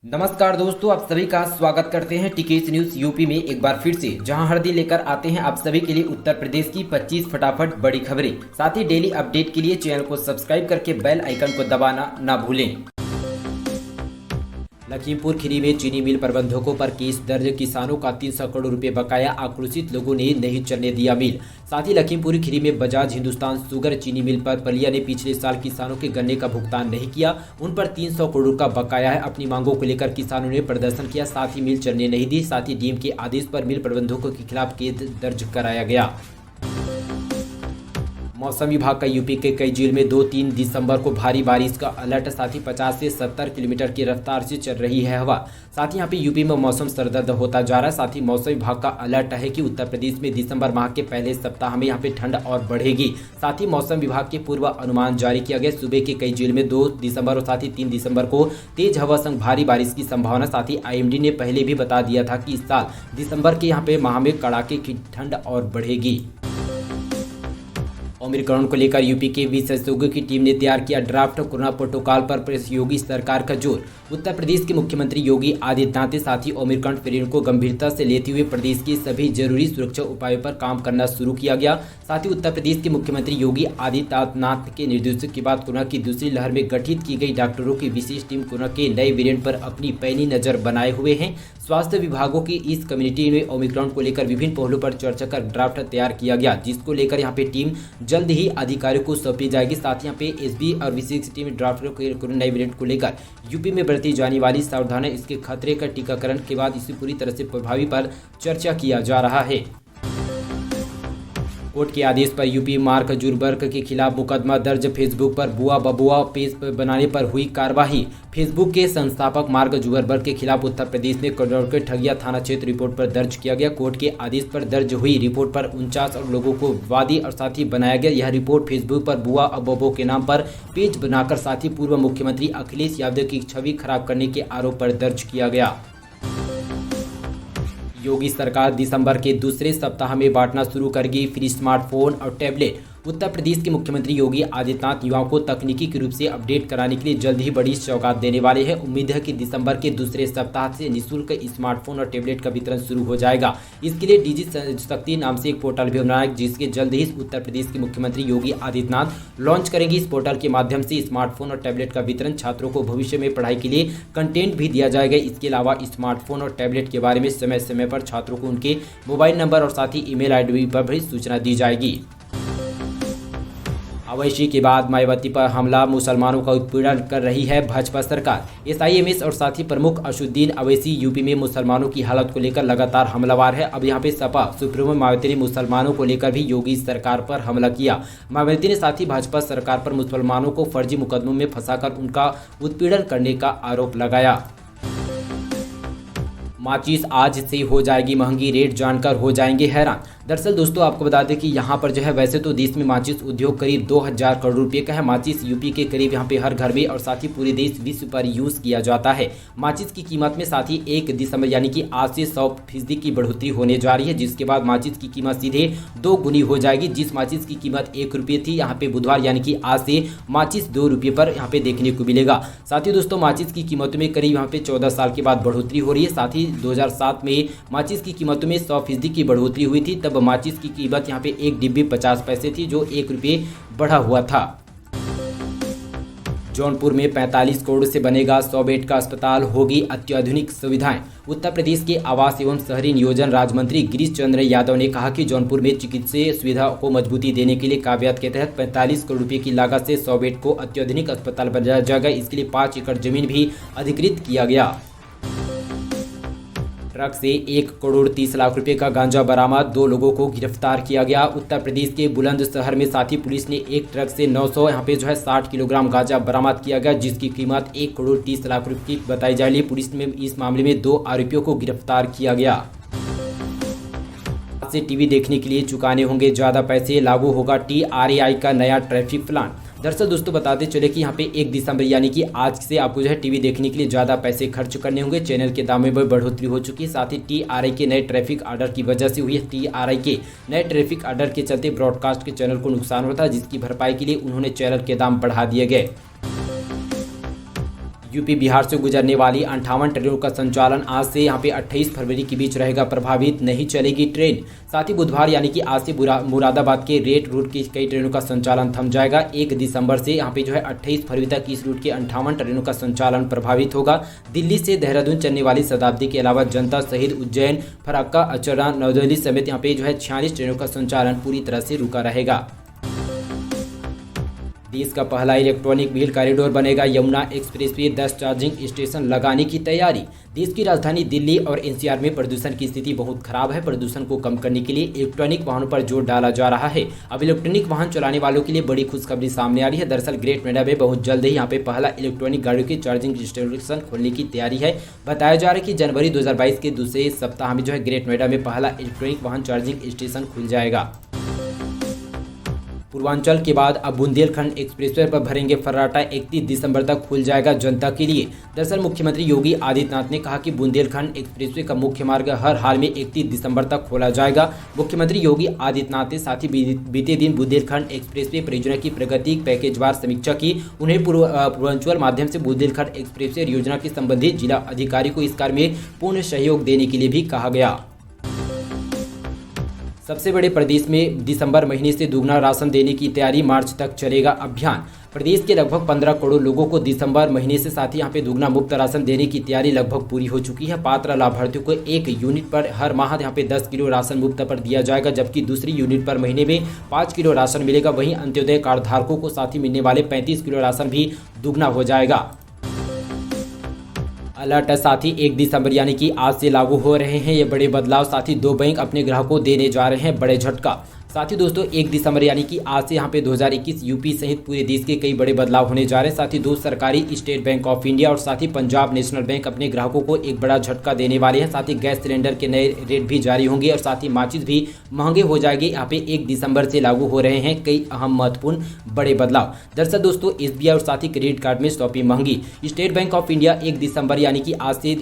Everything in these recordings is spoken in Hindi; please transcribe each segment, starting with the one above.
नमस्कार दोस्तों, आप सभी का स्वागत करते हैं टीकेएस न्यूज यूपी में एक बार फिर से, जहां हर दिन लेकर आते हैं आप सभी के लिए उत्तर प्रदेश की 25 फटाफट बड़ी खबरें। साथ ही डेली अपडेट के लिए चैनल को सब्सक्राइब करके बेल आइकन को दबाना ना भूलें। लखीमपुर खीरी में चीनी मिल प्रबंधकों पर केस दर्ज, किसानों का 300 करोड़ रुपए बकाया, आक्रोशित लोगों ने नहीं चलने दिया मिल। साथ ही लखीमपुर खीरी में बजाज हिंदुस्तान शुगर चीनी मिल पर पलिया ने पिछले साल किसानों के गन्ने का भुगतान नहीं किया, उन पर 300 करोड़ का बकाया है। अपनी मांगों को लेकर किसानों ने प्रदर्शन किया, साथ ही मिल चलने नहीं दी। साथ ही डीएम के आदेश पर मिल प्रबंधकों के खिलाफ केस दर्ज कराया गया। मौसम विभाग का यूपी के कई जिलों में 2-3 दिसंबर को भारी बारिश का अलर्ट, साथ ही 50 से 70 किलोमीटर की रफ्तार से चल रही है हवा। साथ ही यहाँ पे यूपी में मौसम सरदर्द होता जा रहा है। साथ ही मौसम विभाग का अलर्ट है कि उत्तर प्रदेश में दिसंबर माह के पहले सप्ताह में यहाँ पे ठंड और बढ़ेगी। साथ ही मौसम विभाग के पूर्व अनुमान जारी किया गया। सुबह के कई जिलों में 2 दिसंबर और साथ ही 3 दिसंबर को तेज हवा संग भारी बारिश की संभावना। साथ ही आईएमडी ने पहले भी बता दिया था कि इस साल दिसंबर के यहाँ पे माह में कड़ाके की ठंड और बढ़ेगी। ओमिक्रॉन को लेकर यूपी के विशेषज्ञों की टीम ने तैयार किया ड्राफ्ट, कोरोना प्रोटोकॉल पर योगी सरकार का जोर। उत्तर प्रदेश के मुख्यमंत्री योगी आदित्यनाथ ने साथ ही ओमिक्रॉन वेरिएंट को गंभीरता से लेते हुए प्रदेश के सभी जरूरी सुरक्षा उपायों पर काम करना शुरू किया गया। साथ ही उत्तर प्रदेश के मुख्यमंत्री योगी आदित्यनाथ के निर्देशों के बाद कोरोना की दूसरी लहर में गठित की गई डॉक्टरों की विशेष टीम कोरोना के नए वेरिएंट पर अपनी पैनी नजर बनाए हुए हैं। स्वास्थ्य विभागों की इस कम्युनिटी में ओमिक्रॉन को लेकर विभिन्न पहलुओं पर चर्चा कर ड्राफ्ट तैयार किया गया, जिसको लेकर यहाँ पे टीम जल्द ही अधिकारियों को सौंपी जाएगी। साथ ही यहाँ पे एसबी और विशेष टीम ड्राफ्टरों के कोरोना नए वेरिएंट को लेकर यूपी में बरती जाने वाली सावधानी, इसके खतरे का टीकाकरण के बाद इसे पूरी तरह से प्रभावी पर चर्चा किया जा रहा है। कोर्ट के आदेश पर यूपी मार्क जुरबर्ग के खिलाफ मुकदमा दर्ज, फेसबुक पर बुआ बबुआ पेज बनाने पर हुई कार्रवाई। फेसबुक के संस्थापक मार्क जुरबर्ग के खिलाफ उत्तर प्रदेश में करोड़ के ठगिया थाना क्षेत्र रिपोर्ट पर दर्ज किया गया। कोर्ट के आदेश पर दर्ज हुई रिपोर्ट पर 49 और लोगों को वादी और साथी बनाया गया। यह रिपोर्ट फेसबुक पर बुआ और बबो के नाम पर पेज बनाकर साथ ही पूर्व मुख्यमंत्री अखिलेश यादव की छवि खराब करने के आरोप पर दर्ज किया गया। योगी सरकार दिसंबर के दूसरे सप्ताह में बांटना शुरू करेगी फ्री स्मार्टफोन और टैबलेट। उत्तर प्रदेश के मुख्यमंत्री योगी आदित्यनाथ युवाओं को तकनीकी रूप से अपडेट कराने के लिए जल्द ही बड़ी सौगात देने वाले हैं। उम्मीद है कि दिसंबर के दूसरे सप्ताह से निःशुल्क स्मार्टफोन और टैबलेट का वितरण शुरू हो जाएगा। इसके लिए डिजी शक्ति नाम से एक पोर्टल भी बनाया, जिसके जल्द ही उत्तर प्रदेश के मुख्यमंत्री योगी आदित्यनाथ लॉन्च करेंगे। इस पोर्टल के माध्यम से स्मार्टफोन और टैबलेट का वितरण, छात्रों को भविष्य में पढ़ाई के लिए कंटेंट भी दिया जाएगा। इसके अलावा स्मार्टफोन और टैबलेट के बारे में समय समय पर छात्रों को उनके मोबाइल नंबर और साथ ही ईमेल आईडी पर भी सूचना दी जाएगी। अवैशी के बाद मायावती पर हमला, मुसलमानों का उत्पीड़न कर रही है भाजपा सरकार। एसआईएमएस और साथी प्रमुख असदुद्दीन अवैसी यूपी में मुसलमानों की हालत को लेकर लगातार हमलावार है। अब यहाँ पे सपा सुप्रीमो मायावती ने मुसलमानों को लेकर भी योगी सरकार पर हमला किया। मायावती ने साथ ही भाजपा सरकार पर मुसलमानों को फर्जी मुकदमों में फंसाकर उनका उत्पीड़न करने का आरोप लगाया। माचिस आज से हो जाएगी महंगी, रेट जानकर हो जाएंगे हैरान। दरअसल दोस्तों, आपको बता दें कि यहाँ पर जो है वैसे तो देश में माचिस उद्योग करीब 2000 करोड़ रुपए का है। माचिस यूपी के करीब यहाँ पे हर घर में और साथ ही पूरे देश विश्व पर यूज किया जाता है। माचिस की कीमत में साथ ही 1 दिसंबर यानी कि आज से 100% की बढ़ोतरी होने जा रही है, जिसके बाद माचिस की कीमत सीधे 2 गुनी हो जाएगी। जिस माचिस की कीमत 1 रुपये थी, यहाँ पे बुधवार यानी कि आज से माचिस 2 रुपये पर यहाँ पे देखने को मिलेगा। साथ ही दोस्तों, माचिस की कीमतों में करीब यहाँ पे 14 साल के बाद बढ़ोतरी हो रही है। साथ ही 2007 में माचिस की कीमतों में 100% की बढ़ोतरी हुई थी। तब माचिस की कीमत यहाँ पे 1 डिब्बी 50 पैसे थी, जो 1 रुपये बढ़ा हुआ था। जौनपुर में 45 करोड़ से बनेगा 100 बेड का अस्पताल, होगी अत्याधुनिक सुविधाएं। उत्तर प्रदेश के आवास एवं शहरी नियोजन राज्य मंत्री गिरीश चंद्र यादव ने कहा कि जौनपुर में चिकित्सीय सुविधा को मजबूती देने के लिए काव्यात के तहत 45 करोड़ रुपए की लागत से 100 बेड को अत्याधुनिक अस्पताल बनाया जाएगा। इसके लिए 5 एकड़ जमीन भी अधिकृत किया गया। ट्रक से 1 करोड़ 30 लाख रुपए का गांजा बरामद, 2 लोगों को गिरफ्तार किया गया। उत्तर प्रदेश के बुलंदशहर में साथी पुलिस ने एक ट्रक से 900 यहाँ पे जो है 60 किलोग्राम गांजा बरामद किया गया, जिसकी कीमत 1 करोड़ 30 लाख रुपए की बताई जा रही है। पुलिस ने इस मामले में 2 आरोपियों को गिरफ्तार किया गया। आज से टीवी देखने के लिए चुकाने होंगे ज्यादा पैसे, लागू होगा TRAI का नया ट्रैफिक प्लान। दरअसल दोस्तों, बताते चले कि यहाँ पे 1 दिसंबर यानी कि आज से आपको जो है टीवी देखने के लिए ज़्यादा पैसे खर्च करने होंगे। चैनल के दाम में भी बढ़ोतरी हो चुकी है। साथ ही TRAI के नए ट्रैफिक ऑर्डर की वजह से हुई है। TRAI के नए ट्रैफिक ऑर्डर के चलते ब्रॉडकास्ट के चैनल को नुकसान होता है, जिसकी भरपाई के लिए उन्होंने चैनल के दाम बढ़ा दिए गए। यूपी बिहार से गुजरने वाली 58 ट्रेनों का संचालन आज से यहाँ पे 28 फरवरी के बीच रहेगा प्रभावित, नहीं चलेगी ट्रेन। साथ ही बुधवार यानी कि आज से मुरादाबाद के रेड रूट की कई ट्रेनों का संचालन थम जाएगा। 1 दिसंबर से यहाँ पे 28 फरवरी तक इस रूट के 58 ट्रेनों का संचालन प्रभावित होगा। दिल्ली से देहरादून चलने वाली शताब्दी के अलावा जनता शहीद, उज्जैन, फरक्का, अचरा, नवदिल्ली समेत यहाँ पे 46 ट्रेनों का संचालन पूरी तरह से रुका रहेगा। देश का पहला इलेक्ट्रॉनिक व्हील कॉरिडोर बनेगा। यमुना एक्सप्रेसवे 10 चार्जिंग स्टेशन लगाने की तैयारी। देश की राजधानी दिल्ली और एनसीआर में प्रदूषण की स्थिति बहुत खराब है। प्रदूषण को कम करने के लिए इलेक्ट्रॉनिक वाहनों पर जोर डाला जा रहा है। अब इलेक्ट्रॉनिक वाहन चलाने वालों के लिए बड़ी खुशखबरी सामने आ रही है। दरअसल ग्रेट नोएडा में बहुत जल्द ही यहाँ पे पहला इलेक्ट्रॉनिक गाड़ियों की चार्जिंग स्टेशन खोलने की तैयारी है। बताया जा रहा है कि जनवरी 2022 के दूसरे सप्ताह में ग्रेट नोएडा में पहला इलेक्ट्रॉनिक वाहन चार्जिंग स्टेशन खुल जाएगा। पूर्वांचल के बाद अब बुंदेलखंड एक्सप्रेसवे पर भरेंगे फर्राटा। 31 दिसंबर तक खुल जाएगा जनता के लिए। दरअसल मुख्यमंत्री योगी आदित्यनाथ ने कहा कि बुंदेलखंड एक्सप्रेसवे का मुख्य मार्ग हर हाल में 31 दिसंबर तक खोला जाएगा। मुख्यमंत्री योगी आदित्यनाथ ने साथ ही बीते दिन बुंदेलखंड एक्सप्रेसवे परियोजना की प्रगति पैकेजवार समीक्षा की। उन्हें पूर्वांचल माध्यम से बुंदेलखंड एक्सप्रेसवे योजना के संबंधित जिला अधिकारी को इस कार्य में पूर्ण सहयोग देने के लिए भी कहा गया। सबसे बड़े प्रदेश में दिसंबर महीने से दुगना राशन देने की तैयारी, मार्च तक चलेगा अभियान। प्रदेश के लगभग 15 करोड़ लोगों को दिसंबर महीने से साथ ही यहाँ पे दुगना मुफ्त राशन देने की तैयारी लगभग पूरी हो चुकी है। पात्र लाभार्थियों को 1 यूनिट पर हर माह यहाँ पे 10 किलो राशन मुफ्त पर दिया जाएगा, जबकि दूसरी यूनिट पर महीने में 5 किलो राशन मिलेगा। वहीं अंत्योदय कार्ड धारकों को साथ ही मिलने वाले 35 किलो राशन भी दुगना हो जाएगा। अलर्ट साथ ही 1 दिसंबर यानी कि आज से लागू हो रहे हैं ये बड़े बदलाव। साथ ही 2 बैंक अपने ग्राहकों को देने जा रहे हैं बड़े झटका। साथ ही दोस्तों 1 दिसंबर यानी कि आज से यहाँ पे 2021 यूपी सहित पूरे देश के कई बड़े बदलाव होने जा रहे हैं। साथ ही 2 सरकारी स्टेट बैंक ऑफ इंडिया और साथ ही पंजाब नेशनल बैंक अपने ग्राहकों को एक बड़ा झटका देने वाले हैं। साथ ही गैस सिलेंडर के नए रेट भी जारी होंगे और साथ ही माचिस भी महंगे हो जाएंगे। यहाँ पे 1 दिसंबर से लागू हो रहे हैं कई अहम महत्वपूर्ण बड़े बदलाव। दरअसल दोस्तों SBI और साथ ही क्रेडिट कार्ड में शॉपिंग महंगी। स्टेट बैंक ऑफ इंडिया 1 दिसंबर यानी कि आज से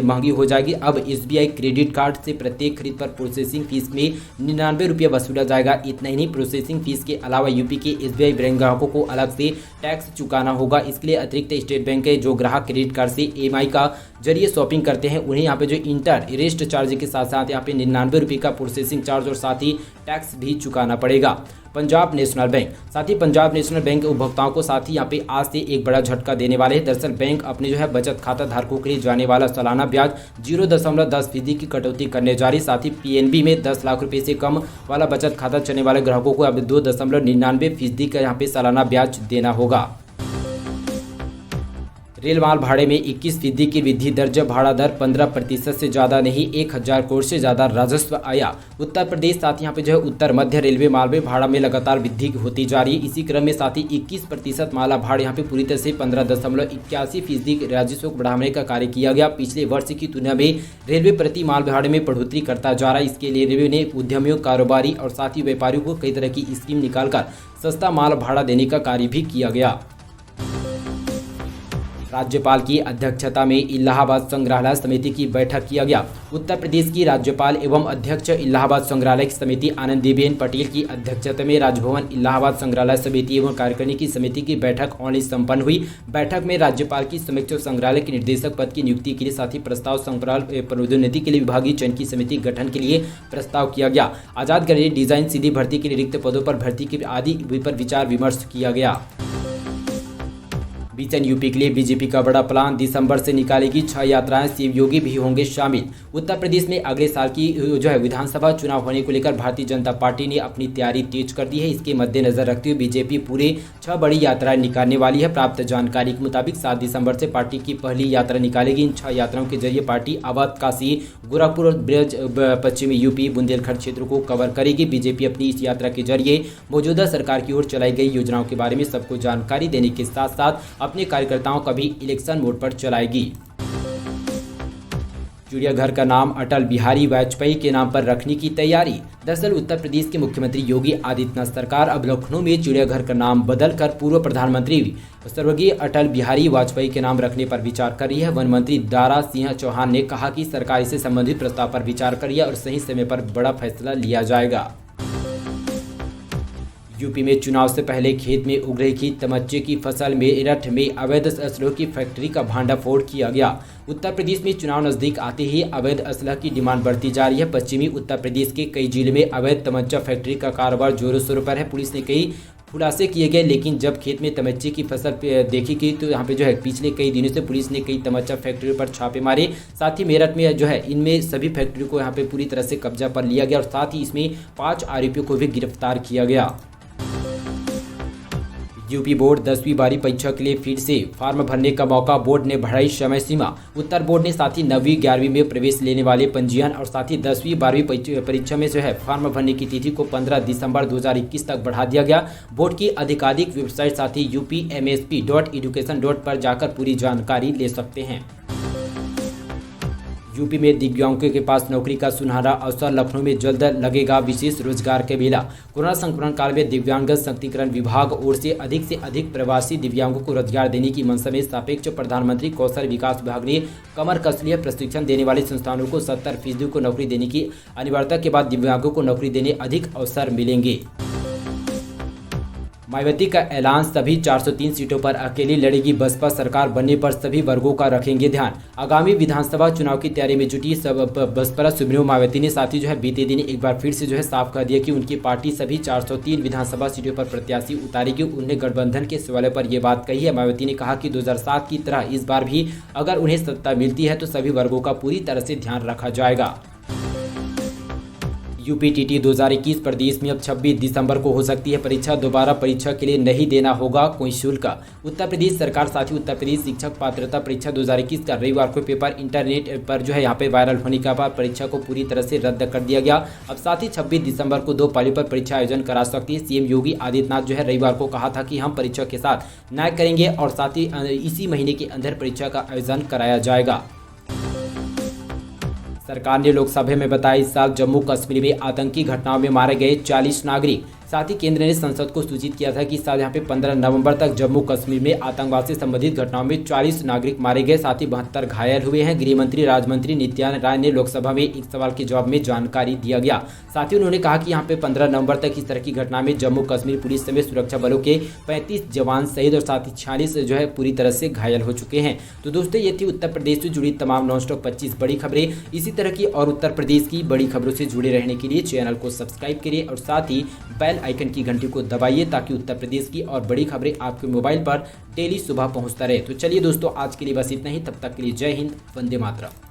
महंगी हो जाएगी। अब SBI क्रेडिट कार्ड से प्रत्येक खरीद पर प्रोसेसिंग फीस में 99 रुपये वसूला जाएगा। इतना ही नहीं, प्रोसेसिंग फीस के अलावा यूपी के SBI बैंक ग्राहकों को अलग से टैक्स चुकाना होगा। इसके लिए अतिरिक्त स्टेट बैंक के जो ग्राहक क्रेडिट कार्ड से EMI का जरिए शॉपिंग करते हैं उन्हें यहाँ पे जो इंटरेस्ट चार्ज के साथ साथ यहाँ पे 99 रुपये का प्रोसेसिंग चार्ज और साथ ही टैक्स भी चुकाना पड़ेगा। पंजाब नेशनल बैंक, साथ ही पंजाब नेशनल बैंक के उपभोक्ताओं को साथ ही यहाँ पे आज से एक बड़ा झटका देने वाले हैं। दरअसल बैंक अपने बचत खाता धारकों के लिए जाने वाला सालाना ब्याज 0.10% की कटौती करने जा रही। साथ ही PNB में 10 लाख रुपए से कम वाला बचत खाता चलने वाले ग्राहकों को अब 2.99% का यहाँ पे सालाना ब्याज देना होगा। रेल माल भाड़े में 21% की वृद्धि दर्ज, भाड़ा दर 15% से ज़्यादा नहीं, 1000 करोड़ से ज़्यादा राजस्व आया। उत्तर प्रदेश साथ यहाँ पे उत्तर मध्य रेलवे माल में भाड़ा में लगातार वृद्धि होती जा रही है। इसी क्रम में साथ ही 21% माला भाड़ यहाँ पे पूरी तरह से 15.81% राजस्व को बढ़ाने का कार्य किया गया। पिछले वर्ष की तुलना में रेलवे प्रति माल भाड़े में बढ़ोतरी करता जा रहा है। इसके लिए रेलवे ने उद्यमियों, कारोबारी और साथ ही व्यापारियों को कई तरह की स्कीम निकालकर सस्ता माल भाड़ा देने का कार्य भी किया गया। राज्यपाल की अध्यक्षता में इलाहाबाद संग्रहालय समिति की बैठक किया गया। उत्तर प्रदेश की राज्यपाल एवं अध्यक्ष इलाहाबाद संग्रहालय समिति आनंदीबेन पटेल की अध्यक्षता में राजभवन इलाहाबाद संग्रहालय समिति एवं कार्यकारिणी समिति की बैठक ऑनलाइन संपन्न हुई। बैठक में राज्यपाल की समक्ष संग्रहालय के निदेशक पद की नियुक्ति के लिए साथ ही प्रस्ताव संग्रहालय पदोन्नति के लिए विभागीय चयन की समिति गठन के लिए प्रस्ताव किया गया। आजाद गैलरी डिजाइन सीधी भर्ती के लिए रिक्त पदों पर भर्ती के आदि पर विचार विमर्श किया गया। बीचन यूपी के लिए बीजेपी का बड़ा प्लान, दिसंबर से निकालेगी 6 यात्राएं, सीएम योगी भी होंगे शामिल। उत्तर प्रदेश में अगले साल की विधानसभा चुनाव होने को लेकर भारतीय जनता पार्टी ने अपनी तैयारी तेज कर दी है। इसके मद्देनजर रखते हुए बीजेपी पूरे 6 बड़ी यात्राएं निकालने वाली है। प्राप्त जानकारी के मुताबिक 7 दिसंबर से पार्टी की पहली यात्रा निकालेगी। इन 6 यात्राओं के जरिए पार्टी अवध, काशी, गोरखपुर और ब्रज पश्चिमी यूपी, बुंदेलखंड क्षेत्र को कवर करेगी। बीजेपी अपनी इस यात्रा के जरिए मौजूदा सरकार की ओर चलाई गई योजनाओं के बारे में सबको जानकारी देने के साथ साथ अपने कार्यकर्ताओं का भी इलेक्शन मोड पर चलाएगी। चिड़ियाघर का नाम अटल बिहारी वाजपेयी के नाम पर रखने की तैयारी। दरअसल उत्तर प्रदेश के मुख्यमंत्री योगी आदित्यनाथ सरकार अब लखनऊ में चिड़ियाघर का नाम बदलकर पूर्व प्रधानमंत्री स्वर्गीय अटल बिहारी वाजपेयी के नाम रखने पर विचार कर रही है। वन मंत्री दारा सिंह चौहान ने कहा कि सरकार से संबंधित प्रस्ताव पर विचार कर रही है और सही समय पर बड़ा फैसला लिया जाएगा। यूपी में चुनाव से पहले खेत में उग रही थी तमंचे की फसल। मेरठ में अवैध असलहों की फैक्ट्री का भांडाफोड़ किया गया। उत्तर प्रदेश में चुनाव नजदीक आते ही अवैध असलह की डिमांड बढ़ती जा रही है। पश्चिमी उत्तर प्रदेश के कई जिलों में अवैध तमंचा फैक्ट्री का कारोबार जोरों शोरों पर है। पुलिस ने कई खुलासे किए गए, लेकिन जब खेत में तमंचे की फसल देखी गई तो यहाँ पे जो है पिछले कई दिनों से पुलिस ने कई तमंचा फैक्ट्रियों पर छापे मारे। साथ ही मेरठ में जो है इनमें सभी फैक्ट्रियों को यहाँ पे पूरी तरह से कब्जा पर लिया गया और साथ ही इसमें 5 आरोपियों को भी गिरफ्तार किया गया। यूपी बोर्ड 10वीं बारी परीक्षा के लिए फिर से फॉर्म भरने का मौका, बोर्ड ने बढ़ाई समय सीमा। उत्तर बोर्ड ने साथ ही 9वीं 11वीं में प्रवेश लेने वाले पंजीयन और साथ ही 10वीं 12वीं परीक्षा में जो है फॉर्म भरने की तिथि को 15 दिसंबर 2021 तक बढ़ा दिया गया। बोर्ड की आधिकारिक वेबसाइट साथ ही upmsp.education. पर जाकर पूरी जानकारी ले सकते हैं। यूपी में दिव्यांगों के पास नौकरी का सुनहरा अवसर, लखनऊ में जल्द लगेगा विशेष रोजगार के मेला। कोरोना संक्रमण काल में दिव्यांग सशक्तिकरण विभाग ओर से अधिक प्रवासी दिव्यांगों को रोजगार देने की मंशा में सापेक्ष प्रधानमंत्री कौशल विकास विभाग ने कमर कस लिया। प्रशिक्षण देने वाले संस्थानों को 70% को नौकरी देने की अनिवार्यता के बाद दिव्यांगों को नौकरी देने अधिक अवसर मिलेंगे। मायावती का ऐलान, सभी 403 सीटों पर अकेली लड़ेगी बसपा, सरकार बनने पर सभी वर्गों का रखेंगे ध्यान। आगामी विधानसभा चुनाव की तैयारी में जुटी बसपा सुप्रीमो मायावती ने साथ ही जो है बीते दिन एक बार फिर से जो है साफ कर दिया कि उनकी पार्टी सभी 403 विधानसभा सीटों पर प्रत्याशी उतारेगी। उन्होंने गठबंधन के सवालों पर यह बात कही है। मायावती ने कहा कि 2007 की तरह इस बार भी अगर उन्हें सत्ता मिलती है तो सभी वर्गों का पूरी तरह से ध्यान रखा जाएगा। यूपीटीटी 2021 प्रदेश में अब 26 दिसंबर को हो सकती है परीक्षा। दोबारा परीक्षा के लिए नहीं देना होगा कोई शुल्क। उत्तर प्रदेश सरकार साथ ही उत्तर प्रदेश शिक्षक पात्रता परीक्षा 2021 का रविवार को पेपर इंटरनेट पर जो है यहाँ पे वायरल होने के बाद परीक्षा को पूरी तरह से रद्द कर दिया गया। अब साथ ही 26 दिसंबर को 2 पालियों पर परीक्षा आयोजन करा सकती है। सीएम योगी आदित्यनाथ जो है रविवार को कहा था कि हम परीक्षा के साथ न्याय करेंगे और साथ ही इसी महीने के अंदर परीक्षा का आयोजन कराया जाएगा। सरकार ने लोकसभा में बताया इस साल जम्मू कश्मीर में आतंकी घटनाओं में मारे गए 40 नागरिक। साथ ही केंद्र ने संसद को सूचित किया था कि इस साल यहाँ पे 15 नवंबर तक जम्मू कश्मीर में आतंकवाद से संबंधित घटनाओं में 40 नागरिक मारे गए, साथ ही 72 घायल हुए हैं। गृह मंत्री राज्य मंत्री नित्यानंद राय ने लोकसभा में एक सवाल के जवाब में जानकारी दिया गया। साथ ही उन्होंने कहा कि यहाँ पे 15 नवंबर तक इस तरह की घटना में जम्मू कश्मीर पुलिस समेत सुरक्षा बलों के 35 जवान शहीद और साथ ही 46 जो है पूरी तरह से घायल हो चुके हैं। तो दोस्तों ये थी उत्तर प्रदेश से जुड़ी तमाम नॉनस्टॉप 25 बड़ी खबरें। इसी तरह की और उत्तर प्रदेश की बड़ी खबरों से जुड़े रहने के लिए चैनल को सब्सक्राइब करिए और साथ ही बेल आइकन की घंटी को दबाइए ताकि उत्तर प्रदेश की और बड़ी खबरें आपके मोबाइल पर डेली सुबह पहुंचता रहे। तो चलिए दोस्तों आज के लिए बस इतना ही। तब तक के लिए जय हिंद, वंदे मातरम।